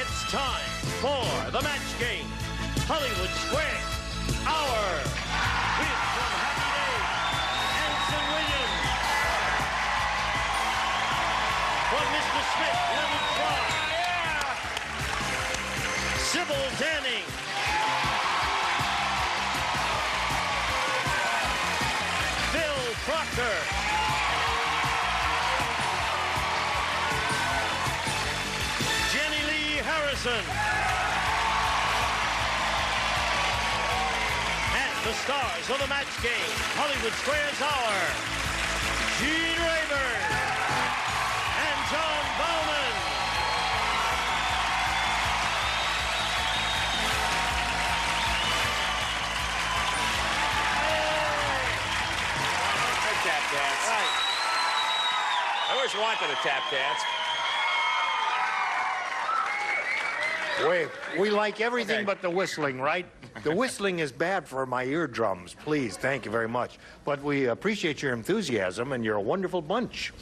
It's time for the match game. Hollywood Square Hour. With from Happy Days, Anson Williams. From Mr. Smith, Leonard Frey. Sybil Danning. Proctor. Jenilee Harrison. And the stars of the match game, Hollywood Squares Hour, Gene Rayburn and John Bowman. Tap dance. Right. I always wanted a tap dance. We like everything but the whistling, right? The whistling is bad for my eardrums. Please, thank you very much. But we appreciate your enthusiasm, and you're a wonderful bunch.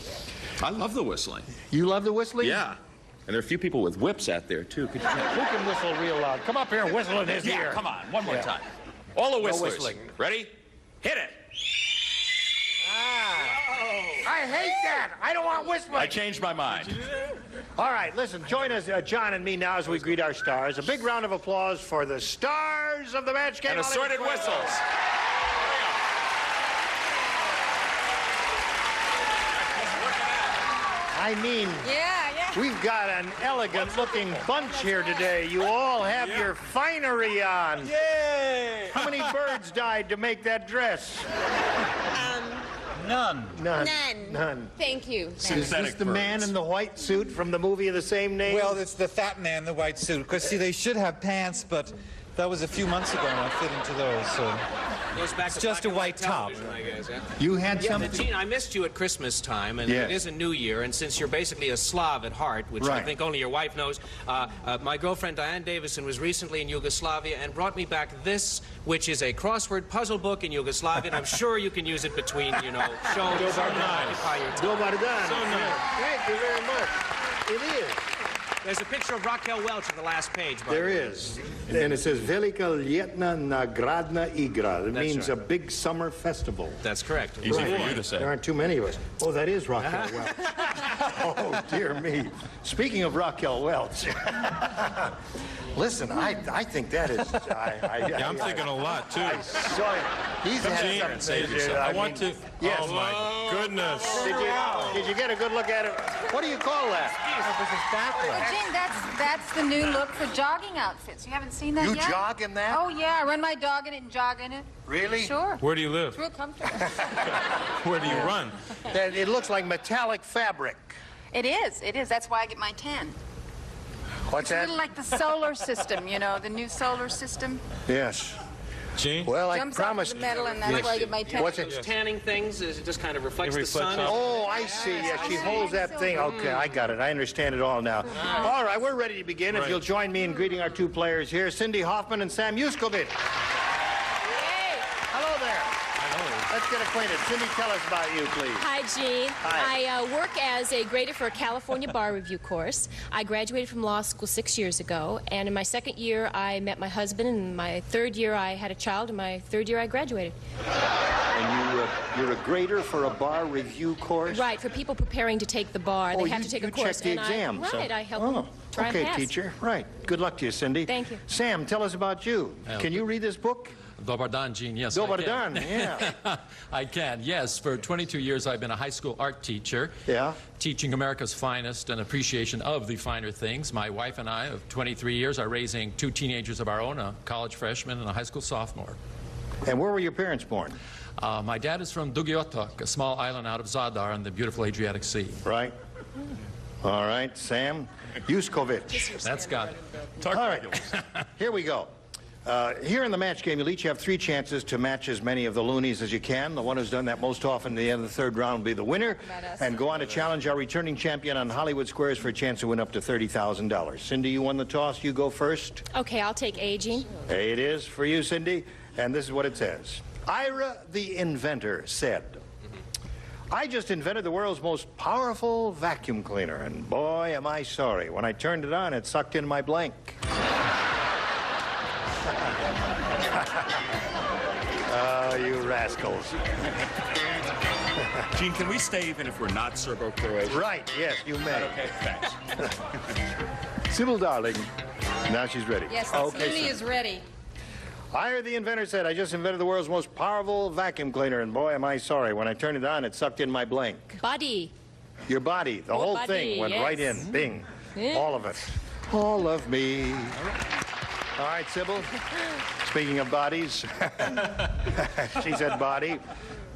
I love the whistling. You love the whistling? Yeah. And there are a few people with whips out there, too. Could you Who can whistle real loud? Come up here and whistle in his ear. Yeah, come on. One more time. All the whistlers. whistling. Ready? Hit it. I hate that. I don't want whistling. I changed my mind. All right, listen, join us, John and me now as we greet our stars. A big round of applause for the stars of the match game. And assorted whistles. I mean, we've got an elegant-looking bunch here today. You all have your finery on. Yay! How many birds died to make that dress? None. None. Thank you. Is this the man in the white suit from the movie of the same name? Well, it's the fat man in the white suit. Because, see, they should have pants, but that was a few months ago, and I fit into those, so... Goes back It's to just a white top. I guess, yeah? You had Yeah, something? Gene, I missed you at Christmas time, and it is a new year, and since you're basically a Slav at heart, which I Right. think only your wife knows, my girlfriend Diane Davison was recently in Yugoslavia and brought me back this, which is a crossword puzzle book in Yugoslavian. I'm sure you can use it between, you know, shows. Dobar dan. Occupy your time. Dobar dan. So nice. Thank you very much. It is. There's a picture of Raquel Welch on the last page, by There the way. is. And it says Velika Ljetna Nagradna Igra. It That's means right. a big summer festival. That's correct. Easy for you to say. There aren't too many of us. Oh, that is Raquel Welch. Oh, dear me. Speaking of Raquel Welch, listen, I think that is... Yeah, I'm thinking a lot, too. I saw it. He's Come, had Gene, something and save to- yourself. I want to... Yes. Oh, my goodness. Did you get a good look at it? What do you call that? Oh, Gene, that's the new look for jogging outfits. You haven't seen that You yet? jog in that? Oh, yeah. I run my dog in it and jog in it. Really? Sure. Where do you live? It's real comfortable. Where do you run? It looks like metallic fabric. It is. It is. That's why I get my tan. What's It's a that? little like the solar system, you know, the new solar system. Yes. Gene? Well, I Jumps promised... off the metal, and that's why I get my tan. What's it? Tanning things, it just kind of reflects, It reflects the sun. off- Oh, I see. Yeah, she holds that thing. Okay, I got it. I understand it all now. All right, we're ready to begin. If Right. you'll join me in greeting our two players here, Cindy Hoffman and Sam Yuskovic. Hello there. Let's get acquainted. Cindy, tell us about you, please. Hi, Gene. Hi. I work as a grader for a California bar review course. I graduated from law school 6 years ago, and in my second year, I met my husband. In my third year, I had a child. In my third year, I graduated. And you're a grader for a bar review course? Right, for people preparing to take the bar, they have to take a course. check the and exam. I help them try okay, and pass. teacher. Right. Good luck to you, Cindy. Thank you. Sam, tell us about you. Can you read this book? Dobar dan, Gene, yes. Dobar I can. dan, yeah. I can, yes. For 22 years, I've been a high school art teacher. Yeah. Teaching America's finest and appreciation of the finer things. My wife and I, of 23 years, are raising two teenagers of our own, a college freshman and a high school sophomore. And where were your parents born? My dad is from Dugiotok, a small island out of Zadar in the beautiful Adriatic Sea. Right. All right, Sam Yuskovic. That's got it. All right, here we go. Here in the match game, you'll each have 3 chances to match as many of the loonies as you can. The one who's done that most often at the end of the third round will be the winner and go on to challenge our returning champion on Hollywood Squares for a chance to win up to $30,000. Cindy, you won the toss. You go first. Okay, I'll take A, Gene. A it is for you, Cindy. And this is what it says. Ira the inventor said, I just invented the world's most powerful vacuum cleaner, and boy, am I sorry. When I turned it on, it sucked in my blank. Oh, you rascals. Gene, can we stay even if we're not Serbo-Croatian? Right, yes, you may. Okay, thanks. Sybil, darling. Now she's ready. Yes, okay, Looney is ready. I heard the inventor said, I just invented the world's most powerful vacuum cleaner, and boy, am I sorry. When I turned it on, it sucked in my blank. Body. Your body, the whole body, thing went yes. right in. Bing. Yeah. All of it. All of me. All right, Sybil. Speaking of bodies, she said body.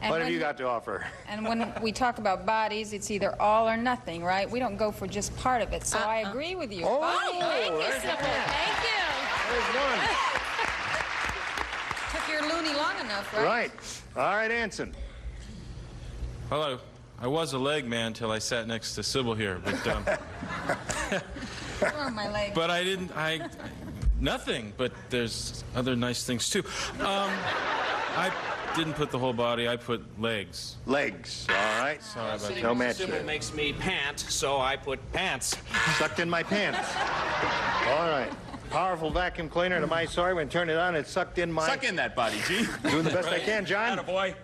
And What have when- you got to offer? And when we talk about bodies, it's either all or nothing, right? We don't go for just part of it. So I agree with you. Oh, Body. Thank you, there's Sybil. Thank you. There's one. Took your loony long enough, right? Right. All right, Anson. Hello. I was a leg man until I sat next to Sybil here, but Oh, my leg. but I didn't. Nothing. But there's other nice things too. I didn't put the whole body. I put legs. Legs. All right. Sorry about that. No match Sybil there. makes me pant, so I put pants. Sucked in my pants. All right. Powerful vacuum cleaner, to my sorry. When I turned it on, it sucked in my... Suck in that body, Gene. Doing the best I can, John. Attaboy.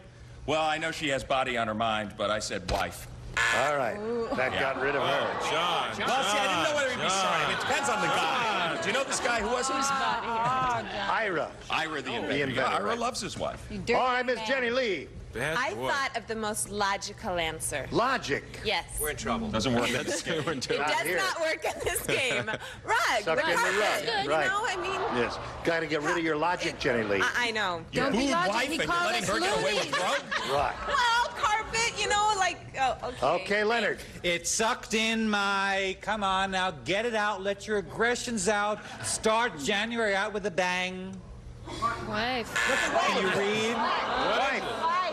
Well, I know she has body on her mind, but I said wife. All right. That got rid of her. John. Well, see, I didn't know whether he'd be sorry. It depends on the guy. Do you know this guy who was it? Ira. Ira the inventor. inventor, Yeah, Ira right. loves his wife. You dirty All right, Miss man. Jenilee. Bad I boy. thought of the most logical answer. Logic. Yes. We're in trouble. Doesn't work. That's It does here. not work in this game. Rug. Sucked in the carpet, rug. You Right. know, I mean, Yes. Got to get rid of your logic, Jenilee. I know. Don't be Booed logic. wife He and you're called letting us her get away with loonies. drug? Right. Well, carpet, you know, like, oh, okay. Okay, Leonard. It sucked in my... Come on now, get it out. Let your aggressions out. Start January out with a bang. Wife. Can you read? Wife.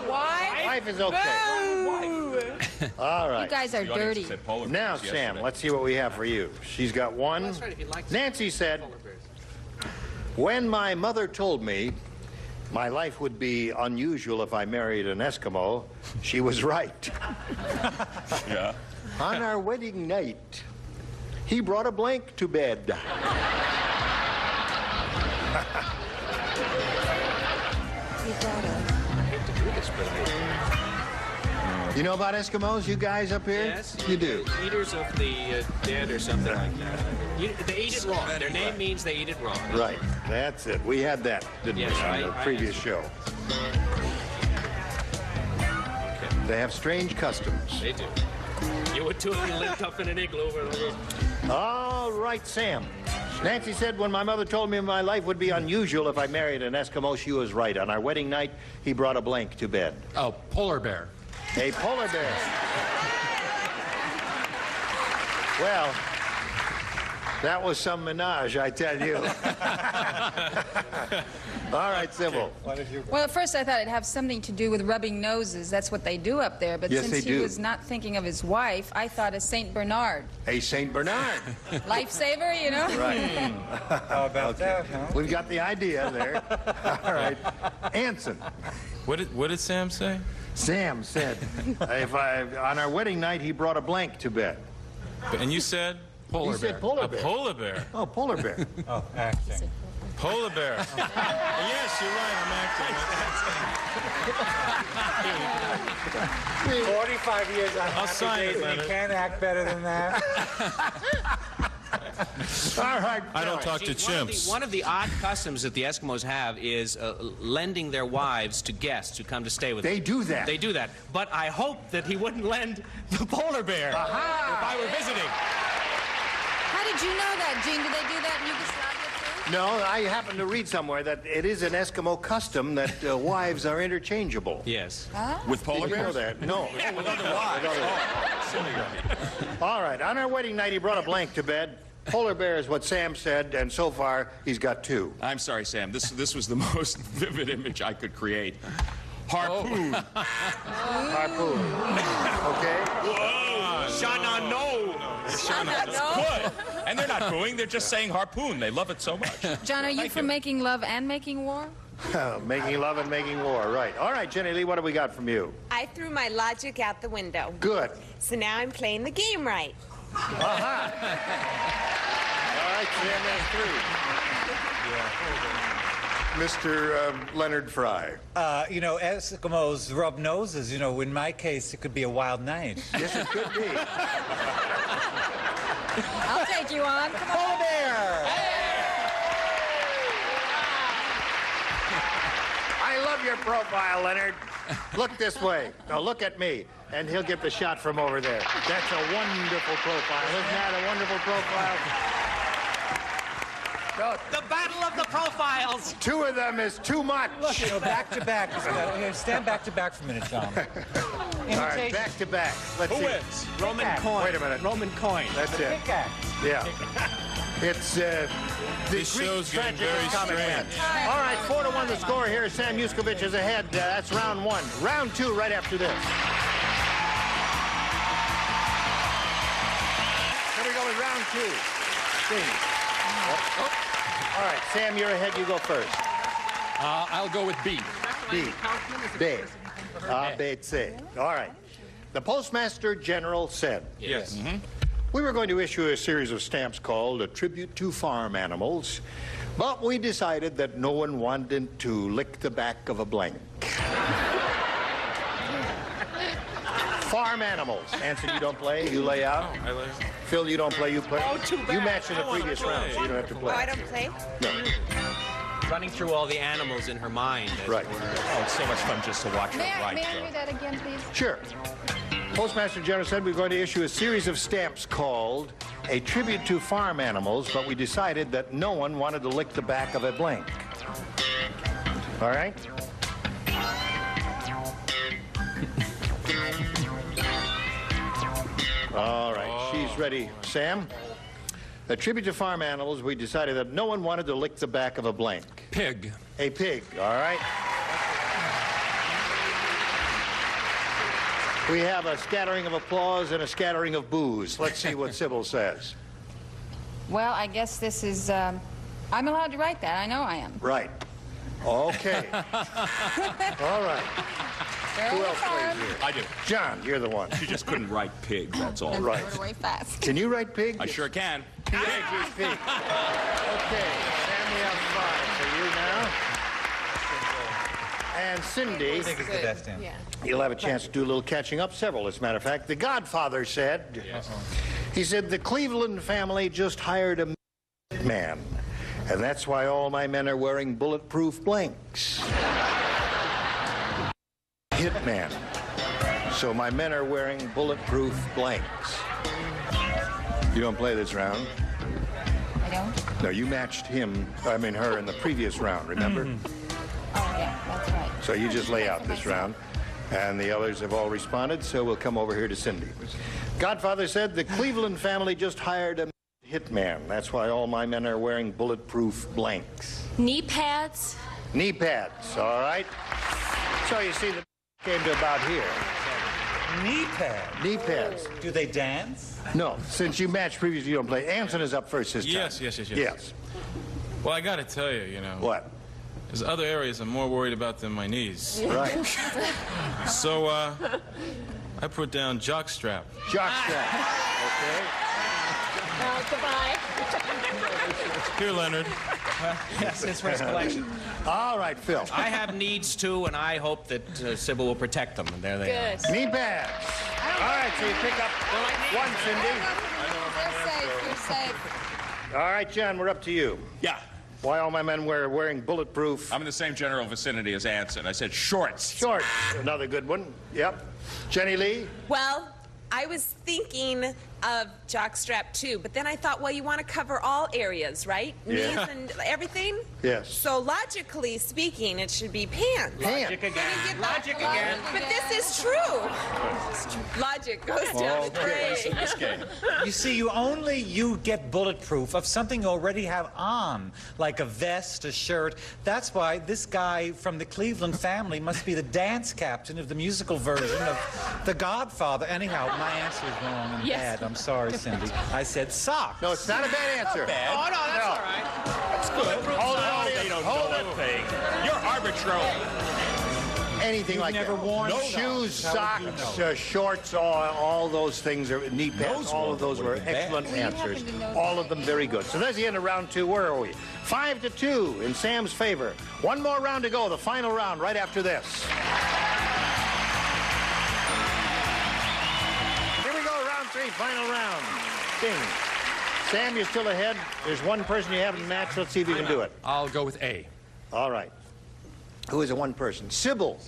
Why? Wife is okay. All right. You guys are The audience dirty. said polar Now, bears Sam, yesterday. let's see what we have for you. She's got one. That's right, if you'd like to. Nancy said, when my mother told me my life would be unusual if I married an Eskimo, she was right. Yeah. On our wedding night, he brought a blank to bed. You know about Eskimos, you guys up here? Yes. You do. Eaters of the dead or something like that. They eat it raw. Their name means they eat it raw. Right. That's it. We had that, didn't Yes, we, on the I previous show. They have strange customs. They do. You would too if you lived up in an igloo. All right, Sam. Nancy said when my mother told me my life would be unusual if I married an Eskimo, she was right. On our wedding night, he brought a blank to bed. Oh, polar bear. A polar bear. Well, that was some menage, I tell you. All right, Sybil. Well, at first I thought it'd have something to do with rubbing noses. That's what they do up there. But Yes, since they he do. was not thinking of his wife, I thought of Saint Bernard. A Saint Bernard. Lifesaver, you know? Right. How about that, huh? We've got the idea there. All right. Anson. What did Sam say? Sam said, on our wedding night, he brought a blank to bed. And you said? Polar He bear. said polar A bear. polar bear. Oh, polar bear. Oh, acting. Polar bear. Yes, you're right. I'm acting. 45 years on I'll sign it, Happy Days, and Leonard. you can't act better than that. All right. I don't talk to chimps. One of the odd customs that the Eskimos have is lending their wives to guests who come to stay with them. They do that. They do that. But I hope that he wouldn't lend the polar bear if I were visiting. How did you know that, Gene? Did they do that in Yugoslavia, too? No, I happened to read somewhere that it is an Eskimo custom that wives are interchangeable. Yes. With polar Did you know bears? that? No. Yeah, with other wives. All right. On our wedding night, he brought a blank to bed. Polar bear is what Sam said, and so far, he's got two. I'm sorry, Sam. This was the most vivid image I could create. Harpoon. Harpoon. Okay? Whoa. Shana, no. Good. And they're not booing. They're just saying harpoon. They love it so much. John, are you for making love and making war? Making love and making war, right. All right, Jenilee, what have we got from you? I threw my logic out the window. Good. So now I'm playing the game right. All right, Sam, that's three. Mr. Leonard Frey. You know, Eskimos rub noses. You know, in my case, it could be a wild night. Yes, it could be. I'll take you on. Come on. Polar bear! I love your profile, Leonard. Look this way. Now look at me. And he'll get the shot from over there. That's a wonderful profile. Isn't that a wonderful profile? No, The battle of the profiles. two of them is too much. Look, you know, back to back. Here, stand back to back for a minute, John. All right, back to back. Let's Who see. wins? Roman Pickaxe. coin. Wait a minute. Roman coin. That's it. Pickaxe. Yeah. It's the This Greek show's getting tragic very comic strange. match. All right, 4-1 the score here. Sam Yuskovic is ahead. That's round one. Round two right after this. Here we go with round two. Sing. Oh. All right, Sam, you're ahead. You go first. I'll go with B. B. B. B, C. All right. The Postmaster General said, Yes. we were going to issue a series of stamps called A Tribute to Farm Animals, but we decided that no one wanted to lick the back of a blank. Farm animals. Anson, you don't play, you lay out. I like Phil, you don't play, you play. Oh, too bad. You matched in the I wanna previous play. round, so you don't have to Oh, play. I don't play? No. Running through all the animals in her mind. as Right. it were. Oh, it's so much fun just to watch her May I ride. read that again, please? Sure. Postmaster General said we were going to issue a series of stamps called A Tribute to Farm Animals, but we decided that no one wanted to lick the back of a blank. All right? All right, she's ready. Sam? A tribute to farm animals, we decided that no one wanted to lick the back of a blank. Pig. A pig, all right? We have a scattering of applause and a scattering of boos. Let's see what Sybil says. Well, I guess this is, I'm allowed to write that. I know I am. Right. Okay. All right. Who else plays here? I do. John, you're the one. She just couldn't write pig, that's all. Right. Way fast. Can you write pig? I sure can. Pig is pig. Okay. Sam, we have 5 for you now. And Cindy, I think it's the best in. you'll have a chance to do a little catching up, several, as a matter of fact. The Godfather said, he said, the Cleveland family just hired a man, and that's why all my men are wearing bulletproof blanks. Hitman. So my men are wearing bulletproof blanks. You don't play this round? I don't? No, you matched her in the previous round, remember? Oh, yeah, that's right. So you just lay out this round. And the others have all responded, so we'll come over here to Cindy. Godfather said, the Cleveland family just hired a hitman. That's why all my men are wearing bulletproof blanks. Knee pads. Knee pads, all right? So you see, the came to about here. Knee pads. Knee pads. Do they dance? No, since you matched previously, you don't play. Anson is up first this time. Yes. Well, I got to tell you, What? there's other areas I'm more worried about than my knees. Right. So, I put down jockstrap. Jockstrap. Okay. Goodbye. Here, Leonard. Yes, it's for his collection. All right, Phil. I have needs too, and I hope that Sybil will protect them. And there they are. Good. Knee pads. All right, so you pick up one, Cindy. You're safe. You're safe. All right, John, we're up to you. Yeah. Why all my men wearing bulletproof I'm in the same general vicinity as Anson. I said shorts. shorts? Another good one. Yep. Jenilee? Well, I was thinking of jockstrap too, but then I thought, well, you want to cover all areas, right? Yeah. Knees and everything? Yes. So logically speaking, it should be pants. Pants. Again. Logic again. But this is true. Logic goes down the drain. This game. You see, you get bulletproof of something you already have on, like a vest, a shirt. That's why this guy from the Cleveland family must be the dance captain of the musical version of The Godfather. Anyhow, my answer is wrong and Yes. bad. I'm sorry, Cindy. I said socks. No, it's not a bad answer. Oh, no, that's all right. That's good. Hold it, No, audience. they don't Hold know it. a thing. You're arbitrary. anything like never that. worn Shoes, socks. socks, shorts, all those things, are knee pads, all of those were excellent answers. All of them very good. So that's the end of round 2. Where are we? 5-2 in Sam's favor. One more round to go, the final round right after this. Here we go, round 3, final round. Ding. Sam, you're still ahead. There's one person you haven't matched. Let's see if you can do it. I'll go with A. All right. Who is the one person? Sybil.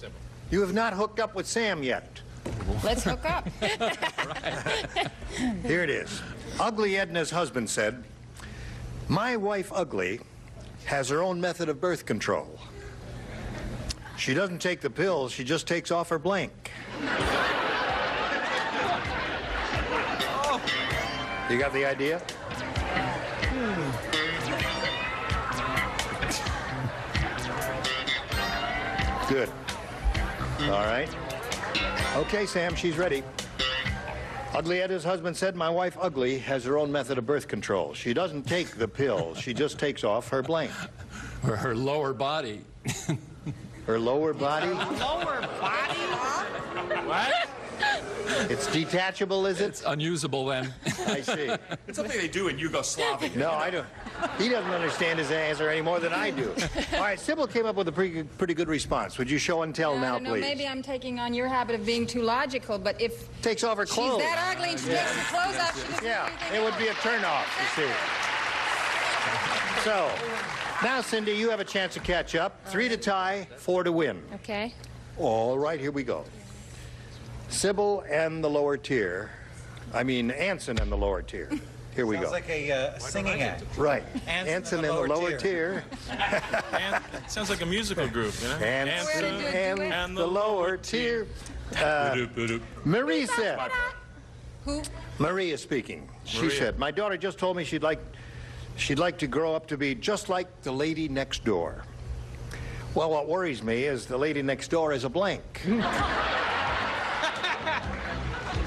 You have not hooked up with Sam yet. Let's hook up. Here it is. Ugly Edna's husband said, "My wife, Ugly, has her own method of birth control. She doesn't take the pills, she just takes off her blank." You got the idea? Good. All right. Okay, Sam, she's ready. Ugly Edna's husband said, "My wife, Ugly, has her own method of birth control. She doesn't take the pills. She just takes off her blank." Or her lower body. Her lower body? Lower body? What? It's detachable, is it? It's unusable then. I see. It's something they do in Yugoslavia. No, I don't. He doesn't understand his answer any more than I do. All right, Sybil came up with a pretty good response. Would you show and tell now, I don't know, please? maybe I'm taking on your habit of being too logical, but if Takes off her clothes. she's that ugly and she takes her clothes off, she doesn't do Yeah, anything it would else. be a turnoff, you see. So, now, Cindy, you have a chance to catch up. 3 to tie, 4 to win. Okay. All right, here we go. Sybil and the lower tier. I mean, Anson and the lower tier. Here we Sounds go. like a singing act. Right. Anson and the lower tier. Sounds like a musical group, you know? Anson and the lower tier. Marie said. Who? Marie is speaking. She Maria. said, "My daughter just told me she'd like to grow up to be just like the lady next door. Well, what worries me is the lady next door is a blank."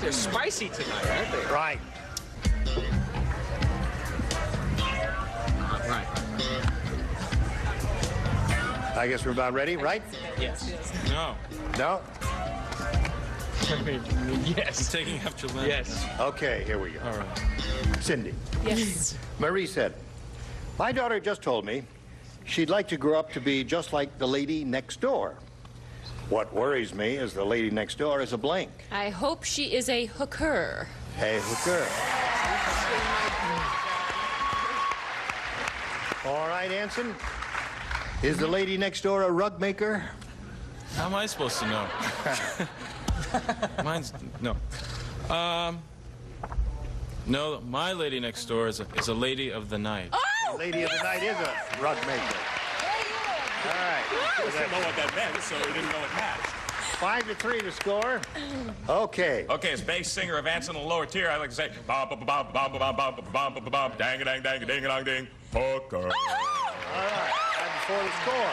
They're spicy tonight, aren't they? Right. Right. I guess we're about ready, right? Yes. No. No? Yes. I'm taking after Leonard. Yes. Okay, here we go. All right. Cindy. Yes. Marie said, "My daughter just told me she'd like to grow up to be just like the lady next door. What worries me is the lady next door is a blank. I hope she is a hooker. A hooker." All right, Anson. Is the lady next door a rug maker? How am I supposed to know? Mine's no. No, my lady next door is a lady of the night. The lady of the night is a rug maker. All right. He didn't know what that meant, so he didn't know it matched. 5-3 to score. Okay. Okay, as bass singer of Anson in the lower tier, I like to say, bum bum bum bum bum bum bum bum bum bum dang a dang dang ding a dong ding, hooker. All right. 5-4 to score.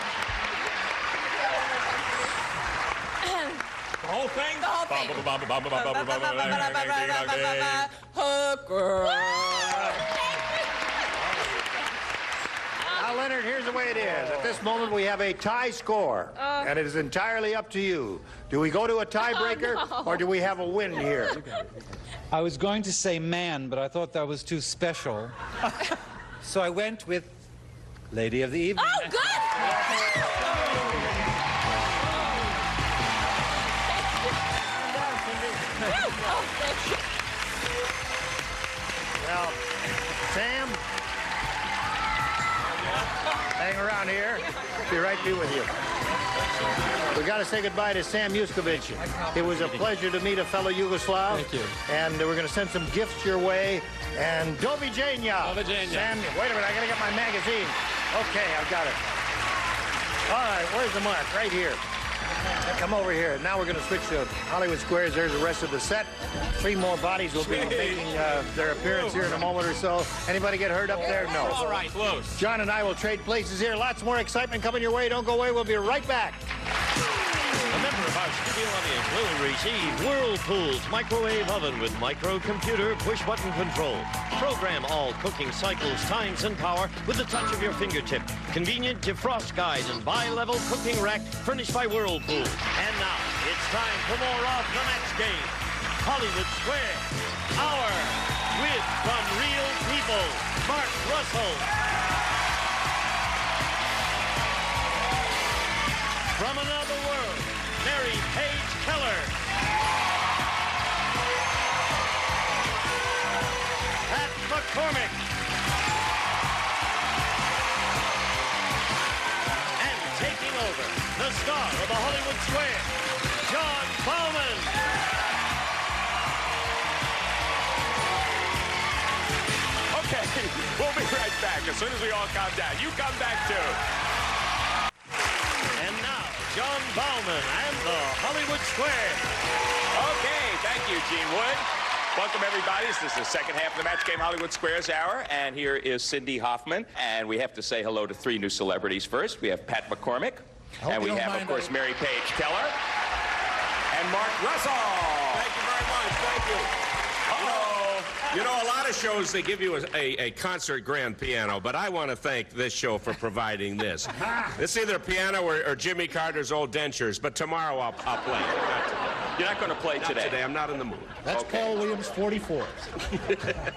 The whole thing? The whole thing. Bum bum bum bum bum bum bum bum bum dang a dang ding a dong ding. Hooker. Now, Leonard, here's the way it is. At this moment, we have a tie score, and it is entirely up to you. Do we go to a tiebreaker, or do we have a win here? I was going to say man, but I thought that was too special. So I went with Lady of the Evening. Oh, good. Well, Sam, hang around here. Be right through with you. We got to say goodbye to Sam Yuskovic. It was a pleasure to meet a fellow Yugoslav. Thank you. And we're going to send some gifts your way. And do viđenja. Do viđenja. Sam, wait a minute. I got to get my magazine. Okay, I've got it. All right, where's the mark? Right here. Come over here. Now we're going to switch to Hollywood Squares. There's the rest of the set. 3 more bodies will be making their appearance here in a moment or so. Anybody get hurt up there? No. All right, close. John and I will trade places here. Lots more excitement coming your way. Don't go away. We'll be right back. Remember, Our studio audience will receive Whirlpool's microwave oven with microcomputer push-button control. Program all cooking cycles, times, and power with the touch of your fingertip. Convenient defrost guide and bi-level cooking rack furnished by Whirlpool. And now, it's time for more of the match game. Hollywood Square, our with from real people, Mark Russell. From another world, Mary Page Keller. Pat McCormick. And taking over, the star of the Hollywood Square, John Bowman. Okay, we'll be right back as soon as we all calm down. You come back too. And now, John Bowman and the Hollywood Square. Okay, thank you, Gene Wood. Welcome, everybody. This is the second half of the Match Game Hollywood Squares Hour, and here is Cindy Hoffman. And we have to say hello to three new celebrities first. We have Pat McCormick, and we have, of course, Mary Page Keller, and Mark Russell. Thank you very much. Thank you. You know, a lot of shows, they give you a concert grand piano, but I want to thank this show for providing this. It's either a piano or Jimmy Carter's old dentures, but tomorrow I'll play it. You're not going to play Not today? today. I'm not in the mood. That's Paul Williams, 44.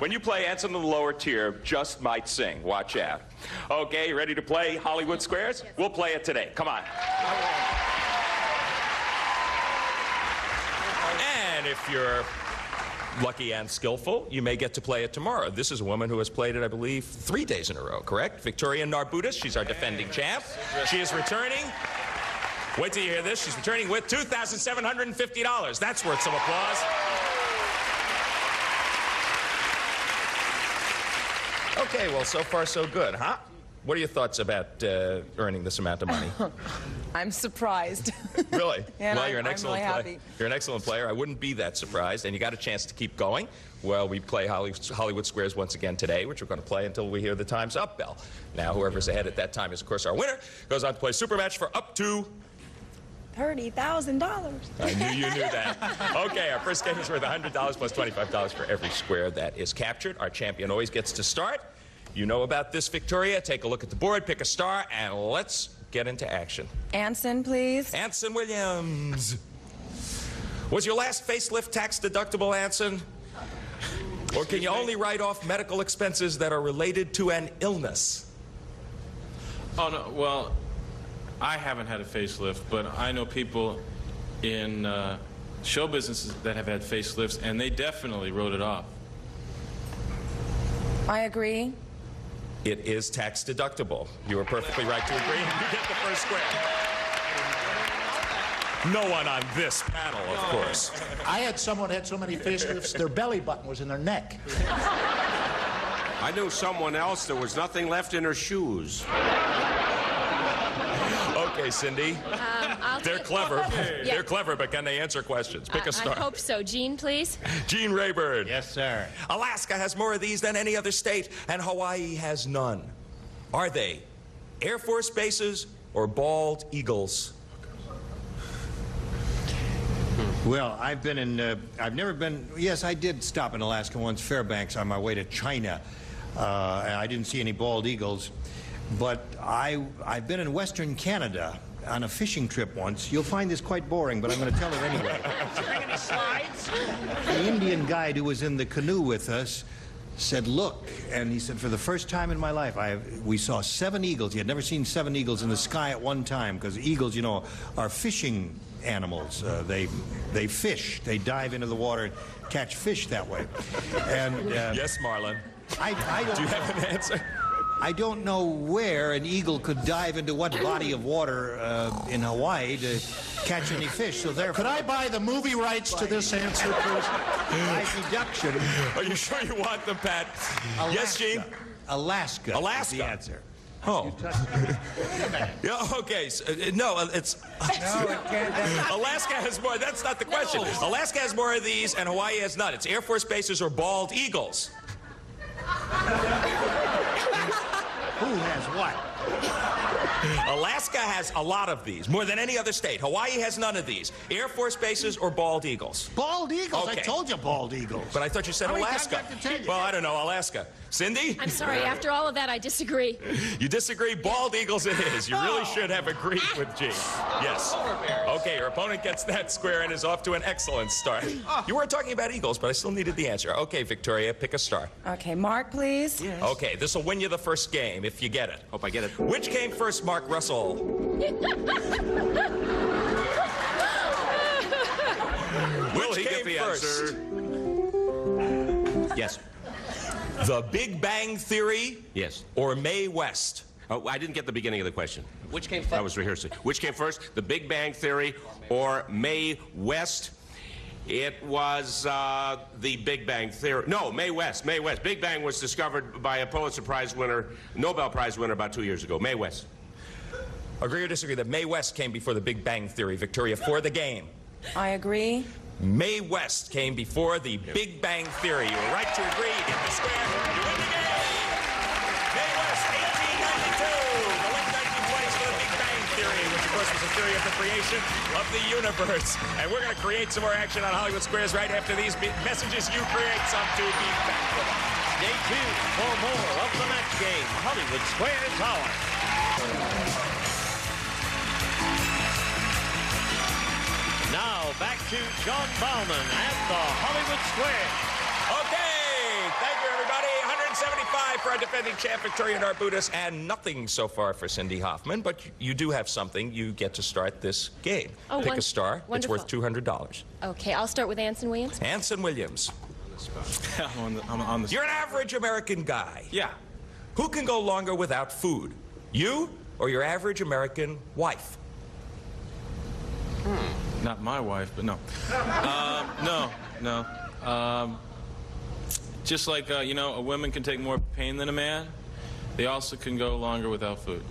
When you play Anson in the lower tier, just might sing. Watch out. Okay, ready to play Hollywood Squares? Yes. We'll play it today. Come on. And if you're lucky and skillful, you may get to play it tomorrow. This is a woman who has played it, I believe, 3 days in a row, correct? Victoria Narbutis, she's our defending champ. She is returning. Wait till you hear this. She's returning with $2,750. That's worth some applause. Okay, well, so far so good, huh? What are your thoughts about earning this amount of money? I'm surprised. Really? And well, you're an excellent really player. You're an excellent player. I wouldn't be that surprised, and you got a chance to keep going. Well, we play Hollywood Squares once again today, which we're going to play until we hear the Time's Up bell. Now, whoever's ahead at that time is, of course, our winner. Goes on to play Super Match for up to $30,000. I knew you knew that. Okay, our first game is worth $100 plus $25 for every square that is captured. Our champion always gets to start. You know about this, Victoria. Take a look at the board, pick a star, and let's get into action. Anson, please. Anson Williams. Was your last facelift tax deductible, Anson? Or can you only write off medical expenses that are related to an illness? Oh, no, well, I haven't had a facelift, but I know people in show businesses that have had facelifts, and they definitely wrote it off. I agree. It is tax deductible. You are perfectly right to agree. You get the first square. No one on this panel, of course. I had someone had so many facelifts, their belly button was in their neck. I knew someone else, there was nothing left in her shoes. Okay, Cindy. They're clever. Yeah. They're clever, but can they answer questions? Pick a star. I hope so. Gene, please. Gene Rayburn. Yes, sir. Alaska has more of these than any other state, and Hawaii has none. Are they Air Force bases or bald eagles? Well, I've never been, yes, I did stop in Alaska once, Fairbanks, on my way to China. And I didn't see any bald eagles. But I've been in Western Canada on a fishing trip once. You'll find this quite boring, but I'm going to tell it anyway. Did you bring any slides? The Indian guide who was in the canoe with us said, look, and he said, for the first time in my life, we saw 7 eagles. He had never seen 7 eagles in the sky at one time, because eagles, you know, are fishing animals. They fish. They dive into the water and catch fish that way. And yes, Marlon. I don't Do you have an answer? I don't know where an eagle could dive into what body of water in Hawaii to catch any fish. So therefore, Could I buy the movie rights to this answer, please? by deduction, Are you sure you want them, Pat? Alaska. Yes, Gene? Alaska. Alaska. Is the answer. Oh. Yeah, okay. So, no, it's... Alaska has more. That's not the question. No. Alaska has more of these, and Hawaii has none. It's Air Force bases or bald eagles. Who has what? Alaska has a lot of these, more than any other state. Hawaii has none of these. Air Force bases or bald eagles? Bald eagles? Okay. I told you bald eagles. But I thought you said How many times Alaska. do I have to tell you? Well, I don't know, Alaska. Cindy? I'm sorry, after all of that, I disagree. You disagree? Bald eagles it is. You really should have agreed with Gene. Yes. Okay, your opponent gets that square and is off to an excellent start. You weren't talking about eagles, but I still needed the answer. Okay, Victoria, pick a star. Okay, Mark, please. Yes. Okay, this will win you the first game if you get it. Hope I get it. Which came first, Mark Russell? Will he get came the first? answer? Yes. The Big Bang Theory? Yes. Or Mae West? Oh, I didn't get the beginning of the question. Which came first? I was rehearsing. Which came first, The Big Bang Theory or Mae West? It was The Big Bang Theory. No, Mae West. Mae West. Big Bang was discovered by a Pulitzer Prize winner, Nobel Prize winner about 2 years ago. Mae West. Agree or disagree that Mae West came before The Big Bang Theory? Victoria, for the game. I agree. Mae West came before The Big Bang Theory. You were right to agree. You get the square. You win the game. Mae West, 1892. The late 1920s for The Big Bang Theory, which of course was a theory of the creation of the universe. And we're going to create some more action on Hollywood Squares right after these messages. You create some to be back with us. Stay tuned for more of the match game, Hollywood Squares Hour. Now, back to John Bauman at the Hollywood Square. Okay, thank you, everybody. 175 for our defending champ, Victoria Narbutis, and nothing so far for Cindy Hoffman, but you do have something. You get to start this game. Oh, Pick a star. wonderful. It's worth $200. Okay, I'll start with Anson Williams. Anson Williams. I'm on the You're an average American guy. Yeah. Who can go longer without food? You or your average American wife? Not my wife, but no. No. Just like, you know, a woman can take more pain than a man, they also can go longer without food.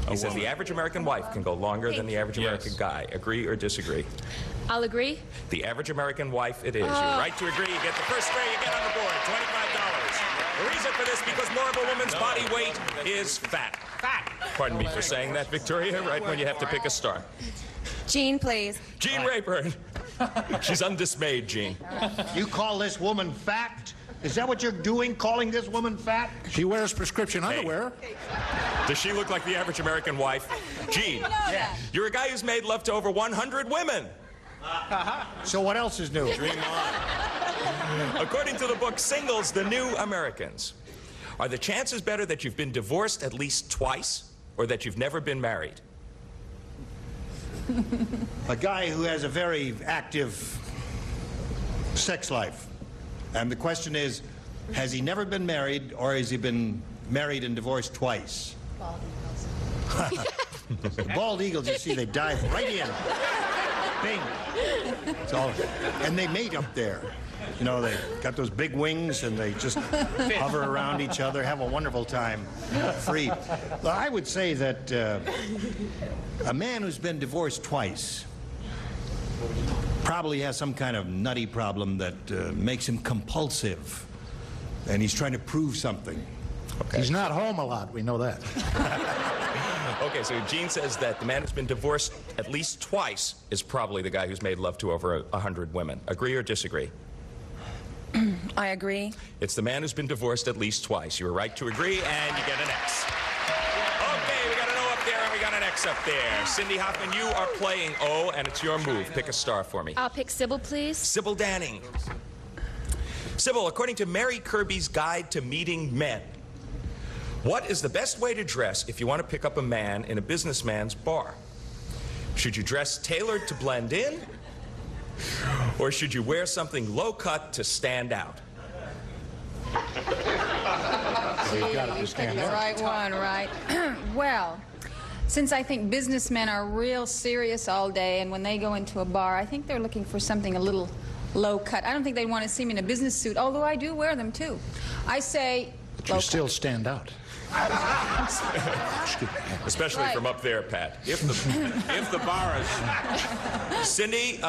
He says the average American wife can go longer than the average American guy. Agree or disagree? I'll agree. The average American wife it is. You're right to agree. You get the first square, you get on the board, $25. The reason for this, because more of a woman's body weight is fat. Fat. Pardon me for saying that, Victoria, right when you have to pick a star. Gene, please. Gene Rayburn. She's undismayed, Gene. You call this woman fat? Is that what you're doing, calling this woman fat? She wears prescription underwear. Does she look like the average American wife? Gene, you're a guy who's made love to over 100 women. So what else is new? Dream on. According to the book Singles, the New Americans, are the chances better that you've been divorced at least twice or that you've never been married? A guy who has a very active sex life. And the question is, has he never been married or has he been married and divorced twice? Bald eagles, you see, they dive right in. Bing. So, and they mate up there. You know, they got those big wings and they just hover around each other, have a wonderful time, free. Well, I would say that a man who's been divorced twice probably has some kind of nutty problem that makes him compulsive, and he's trying to prove something. Okay. He's not home a lot, we know that. Okay, so Gene says that the man who's been divorced at least twice is probably the guy who's made love to over 100 women. Agree or disagree? I agree. It's the man who's been divorced at least twice. You were right to agree, and you get an X. Okay, we got an O up there, and we got an X up there. Cindy Hoffman, you are playing O, and it's your move. Pick a star for me. I'll pick Sybil, please. Sybil Danning. Sybil, according to Mary Kirby's Guide to Meeting Men, what is the best way to dress if you want to pick up a man in a businessman's bar? Should you dress tailored to blend in? Or should you wear something low-cut to stand out? You got it to stand The out. right one, right? Well, since I think businessmen are real serious all day, and when they go into a bar, I think they're looking for something a little low-cut. I don't think they'd want to see me in a business suit, although I do wear them, too. I say But you still stand out. Especially from up there, Pat. If the bar is... Cindy,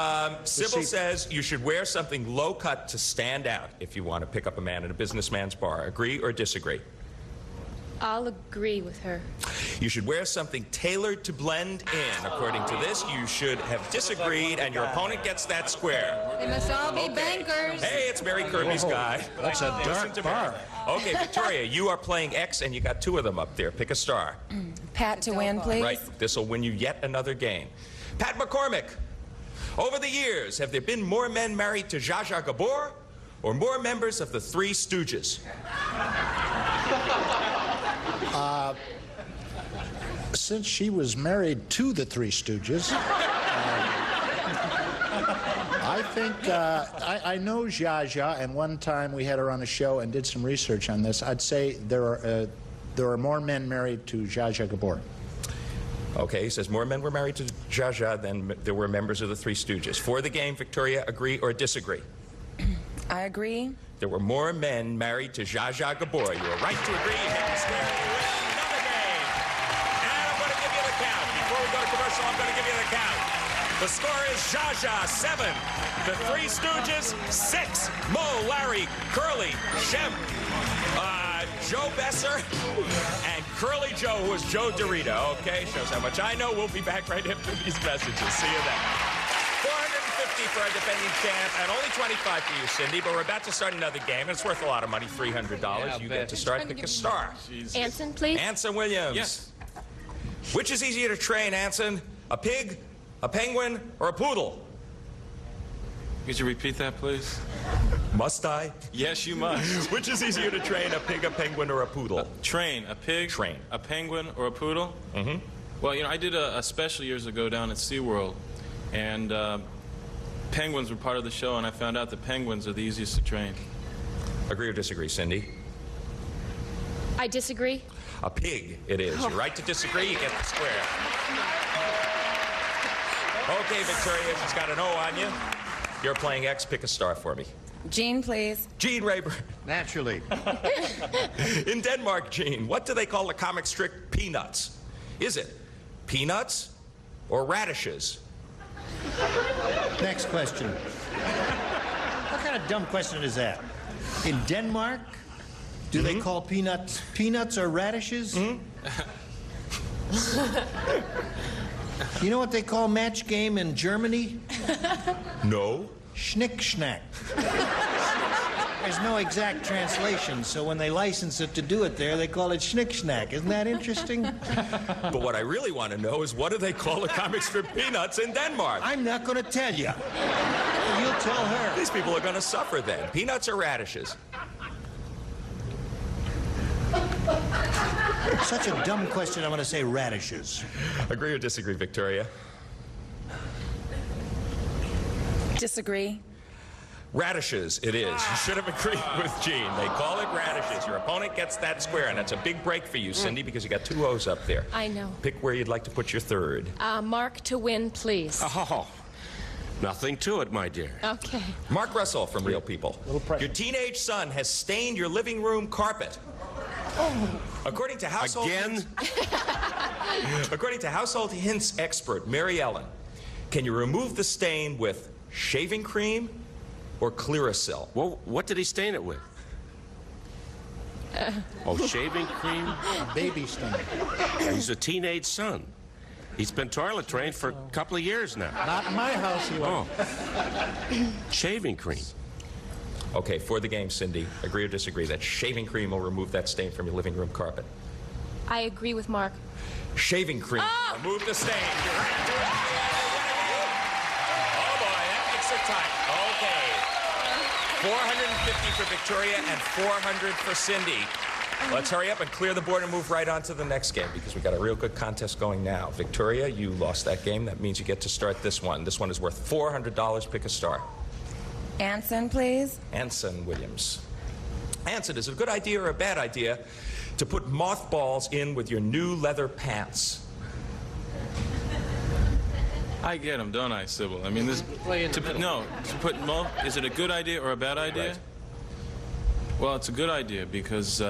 Sybil says you should wear something low-cut to stand out if you want to pick up a man in a businessman's bar. Agree or disagree? I'll agree with her. You should wear something tailored to blend in. According to this, you should have disagreed, and your opponent gets that square. They must all be bankers. Hey, it's Mary Kirby's guy. That's a dark bar. Okay, Victoria, you are playing X, and you got 2 of them up there. Pick a star. Pat to win, please. Right. This will win you yet another game. Pat McCormick. Over the years, have there been more men married to Zsa Zsa Gabor or more members of the Three Stooges? Since she was married to the Three Stooges, I think I know Zsa Zsa, and one time we had her on a show and did some research on this. I'd say there are more men married to Zsa Zsa Gabor. Okay, he says more men were married to Zsa Zsa than there were members of the Three Stooges. For the game, Victoria, agree or disagree? I agree. There were more men married to Zsa Zsa Gabor. You were right to agree. Hit the square. You win another game. And I'm going to give you the count. Before we go to commercial, I'm going to give you the count. The score is Zsa Zsa 7, the Three Stooges 6, Mo, Larry, Curly, Shem, Joe Besser, and Curly Joe, who was Joe Dorito. Okay, shows how much I know. We'll be back right after these messages. See you then. 450 for our defending champ, and only 25 for you, Cindy. But we're about to start another game, and it's worth a lot of money, $300. You get to start. Pick a star. Anson, please. Anson Williams. Yes. Which is easier to train, Anson? A pig, a penguin, or a poodle? Could you repeat that, please? Must I? Yes, you must. Which is easier to train, a pig, a penguin, or a poodle? Train a pig, Train. a penguin, or a poodle? Mm-hmm. Well, you know, I did a special years ago down at SeaWorld, and penguins were part of the show, and I found out that penguins are the easiest to train. Agree or disagree, Cindy? I disagree. A pig it is. You're right to disagree. You get the square. Okay, Victoria, she's got an O on you. You're playing X. Pick a star for me. Gene, please. Gene Rayburn. Naturally. In Denmark, Gene, what do they call the comic strip Peanuts? Is it peanuts or radishes? Next question. What kind of dumb question is that? In Denmark, do they call peanuts or radishes? You know what they call match game in Germany? No. Schnick schnack. There's no exact translation, so when they license it to do it there, they call it schnick schnack. Isn't that interesting? But what I really want to know is what do they call the comic strip Peanuts in Denmark? I'm not going to tell you. You'll tell her. These people are going to suffer then. Peanuts or radishes? Such a dumb question, I'm going to say radishes. Agree or disagree, Victoria? Disagree. Radishes it is. You should have agreed with Gene. They call it radishes. Your opponent gets that square, and that's a big break for you, Cindy, because you got 2 O's up there. I know. Pick where you'd like to put your third. Mark to win, please. Oh, nothing to it, my dear. Okay. Mark Russell from Real People. Your teenage son has stained your living room carpet. According to household according to household hints expert Mary Ellen, can you remove the stain with shaving cream or Clearasil? Well, what did he stain it with? Oh, shaving cream? A baby stain. He's a teenage son. He's been toilet trained for a couple of years now. Not in my house, he won't. Oh. Shaving cream. Okay, for the game, Cindy, agree or disagree that shaving cream will remove that stain from your living room carpet? I agree with Mark. Shaving cream will remove the stain. You're right to it. Oh boy, that makes it tight. Okay. 450 for Victoria and 400 for Cindy. Let's hurry up and clear the board and move right on to the next game because we got a real good contest going now. Victoria, you lost that game. That means you get to start this one. This one is worth $400. Pick a star. Anson, please. Anson Williams. Anson, is it a good idea or a bad idea to put mothballs in with your new leather pants? I get them, don't I, Sybil? I mean, is it a good idea or a bad idea? Right. Well, it's a good idea because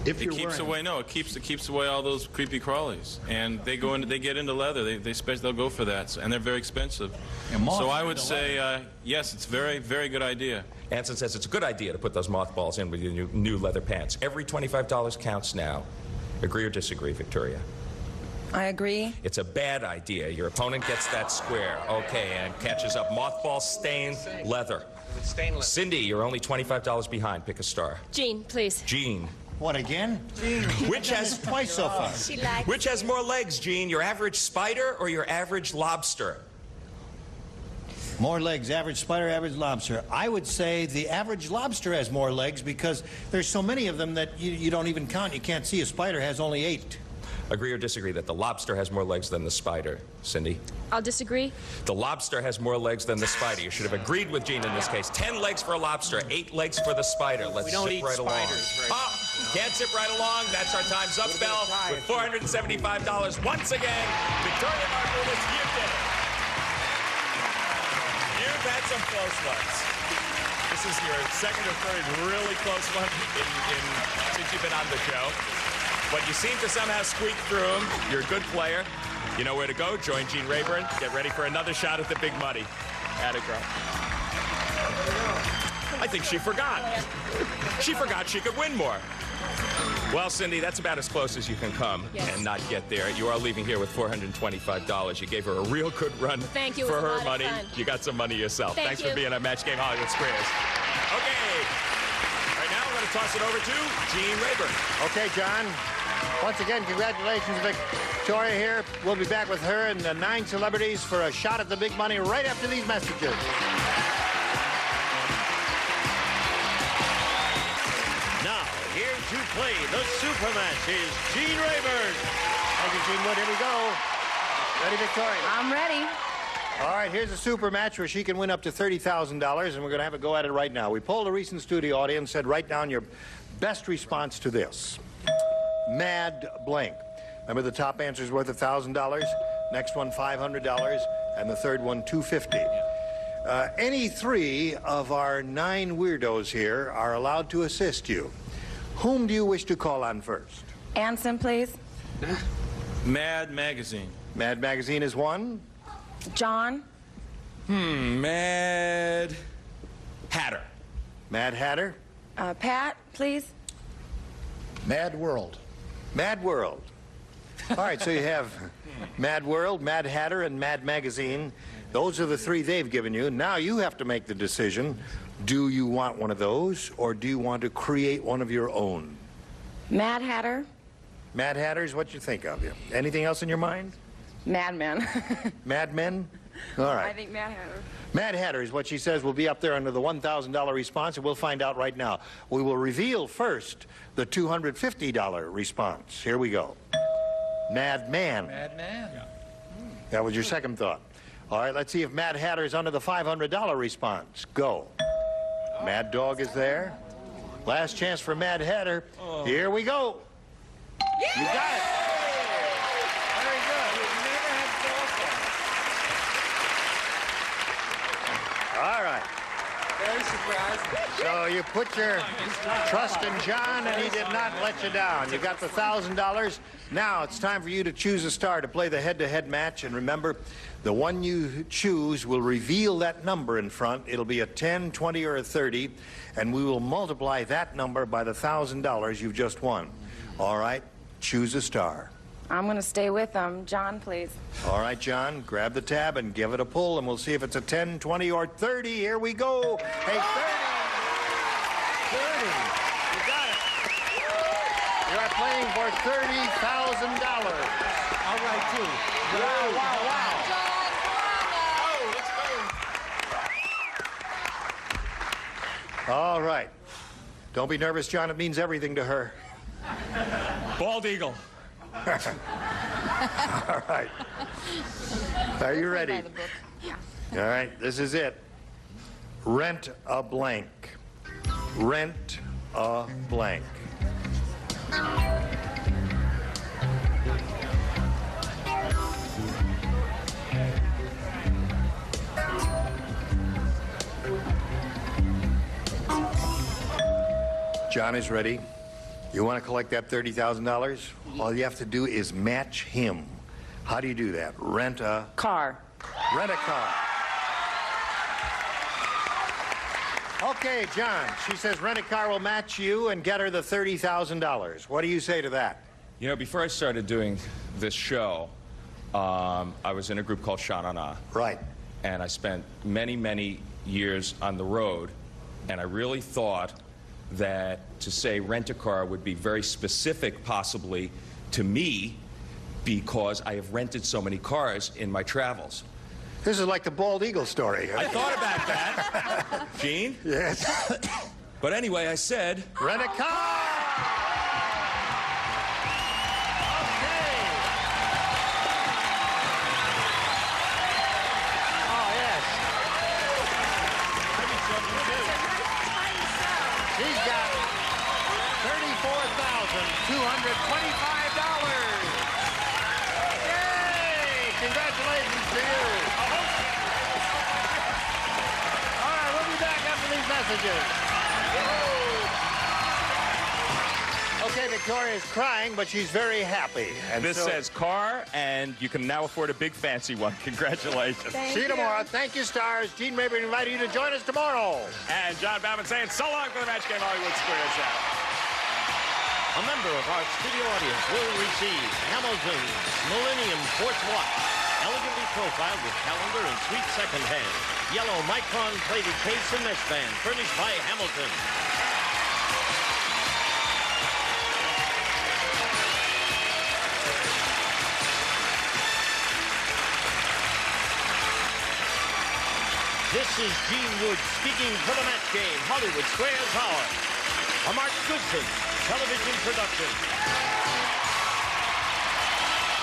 It keeps away all those creepy crawlies, and they get into leather. They'll go for that, and they're very expensive. So I would say yes, it's very, very good idea. Anson says it's a good idea to put those mothballs in with your new leather pants. Every $25 counts now. Agree or disagree, Victoria? I agree. It's a bad idea. Your opponent gets that square. Okay, and catches up mothball stained leather. Stainless. Cindy, you're only $25 behind. Pick a star. Jean, please. Jean. What, again? Which has twice so far. Which has more legs, Jean? Your average spider or your average lobster? More legs, average spider, average lobster. I would say the average lobster has more legs because there's so many of them that you don't even count. You can't see a spider has only 8. Agree or disagree that the lobster has more legs than the spider, Cindy? I'll disagree. The lobster has more legs than the spider. You should have agreed with Jean in this case. 10 legs for a lobster, 8 legs for the spider. Let's We don't zip eat right along. spiders. Can't zip right along. That's our time's up, Bell, with $475. Once again, Victoria Margulis, you did it. You've had some close ones. This is your second or third really close one since you've been on the show. But you seem to somehow squeak through them. You're a good player. You know where to go. Join Gene Rayburn. Get ready for another shot at the big money. Atta girl. I think she forgot. She forgot she could win more. Well, Cindy, that's about as close as you can come and not get there. You are leaving here with $425. You gave her a real good run Thank you. for It was a her lot money. of fun. You got some money yourself. Thank Thanks you. for being on Match Game Hollywood Squares. Okay. Right now, we're going to toss it over to Gene Rayburn. Okay, John. Once again, congratulations, Victoria here. We'll be back with her and the 9 celebrities for a shot at the big money right after these messages. Now, here to play the super match is Gene Rayburn. Thank you, Gene Wood. Here we go. Ready, Victoria? I'm ready. All right, here's a super match where she can win up to $30,000, and we're going to have a go at it right now. We polled a recent studio audience, said write down your best response to this. Mad blank. Remember, the top answer is worth $1,000, next one $500, and the third one $250. Any 3 of our 9 weirdos here are allowed to assist you. Whom do you wish to call on first? Anson, please. Mad Magazine. Mad Magazine is 1. John. Mad Hatter. Mad Hatter. Pat, please. Mad World. Mad World. All right, so you have Mad World, Mad Hatter, and Mad Magazine. Those are the 3 they've given you. Now you have to make the decision. Do you want one of those, or do you want to create one of your own? Mad Hatter. Mad Hatter is what you think of. You. Anything else in your mind? Mad Men. Mad Men? All right. I think Mad Hatter. Mad Hatter is what she says will be up there under the $1,000 response, and we'll find out right now. We will reveal first the $250 response. Here we go. Mad Man. Mad Man. That was your second thought. All right, let's see if Mad Hatter is under the $500 response. Go. Mad Dog is there. Last chance for Mad Hatter. Here we go. You got it. Very good. We've never had golf. All right. Very surprised. So you put your trust in John, and he did not let you down. You got the $1,000. Now it's time for you to choose a star to play the head-to-head match. And remember, the one you choose will reveal that number in front. It'll be a 10, 20, or a 30, and we will multiply that number by the $1,000 you've just won. All right, choose a star. I'm going to stay with them. John, please. All right, John, grab the tab and give it a pull, and we'll see if it's a 10, 20, or 30. Here we go. Hey, 30. 30. You got it. You are playing for $30,000. All right, too. Wow, wow, wow. All right. Don't be nervous, John. It means everything to her. Bald eagle. All right. Are you ready? All right, this is it. Rent a blank. Rent a blank. John is ready. You want to collect that $30,000? All you have to do is match him. How do you do that? Rent a Car. Rent a car. Okay, John. She says rent a car will match you and get her the $30,000. What do you say to that? You know, before I started doing this show, I was in a group called Sha-Na-Na. Right. And I spent many, many years on the road, and I really thought that to say rent a car would be very specific, possibly, to me, because I have rented so many cars in my travels. This is like the bald eagle story. I thought about that. Gene? Yes. But anyway, I said, rent a car! He's got $34,225. Yay! Congratulations to you. All right, we'll be back after these messages. Okay, Victoria's crying, but she's very happy. And This so, says car, and you can now afford a big fancy one. Congratulations. see you tomorrow. Thank you, stars. Gene Rayburn invited you to join us tomorrow. And John Bauman saying so long for the Match Game Hollywood Squares Hour. A member of our studio audience will receive Hamilton's Millennium Quartz Watch, elegantly profiled with calendar and sweet second-hand. Yellow micron-plated case and mesh band, furnished by Hamilton. This is Gene Wood speaking for the Match Game Hollywood Squares Hour. A Mark Goodson television production.